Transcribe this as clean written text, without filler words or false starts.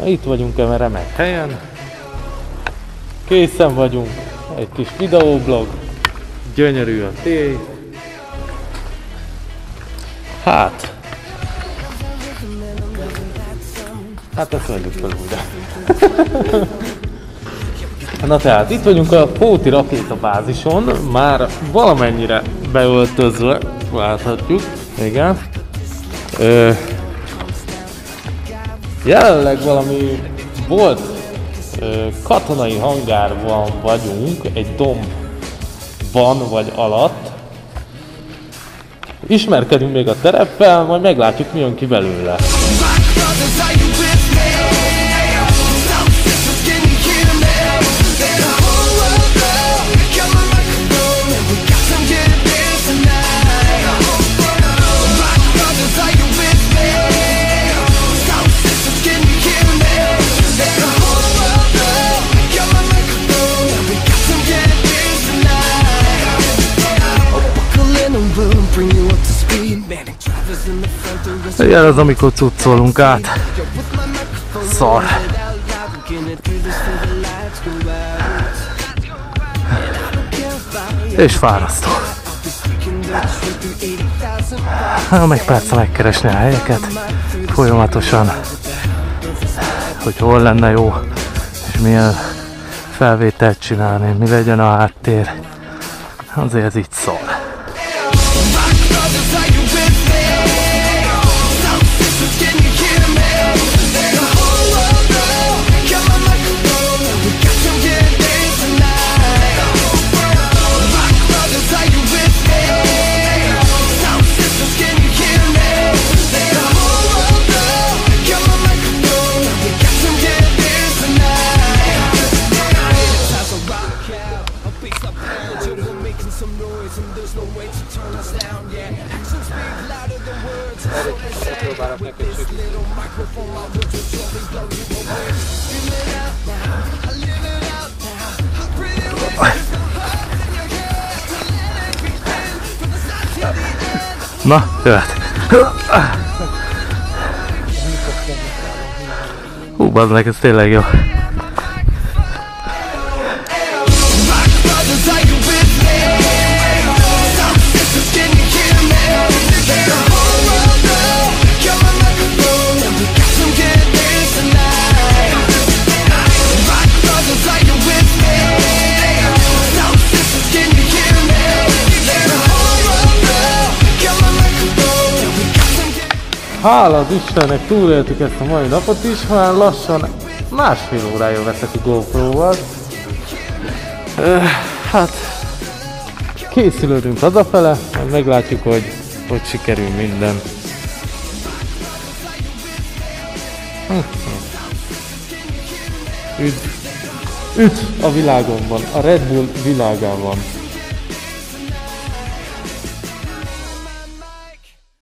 Itt vagyunk ebben remek helyen. Készen vagyunk. Egy kis videóblog. Gyönyörű a téj. Hát ezt mondjuk fel újra. Na tehát itt vagyunk a Fóti rakétabázison, már valamennyire beöltözve, láthatjuk, igen. Jelenleg valami volt katonai hangárban vagyunk, egy dombban vagy alatt. Ismerkedünk még a tereppel, majd meglátjuk, mi jön ki belőle. Ilyen az, amikor cuccolunk át. Szar. És fárasztó. Meg persze megkeresni a helyeket folyamatosan, hogy hol lenne jó, és milyen felvételt csinálni, mi legyen a háttér. Azért ez így szar. Na, jöhet! Hú, bazd meg, ez tényleg jó! Hála az Istennek, túléltük ezt a mai napot is, már lassan másfél órája veszek a GoPro-val. Hát készülődünk hazafele, majd meglátjuk, hogy sikerül minden. Üdv a világomban, a Red Bull világában.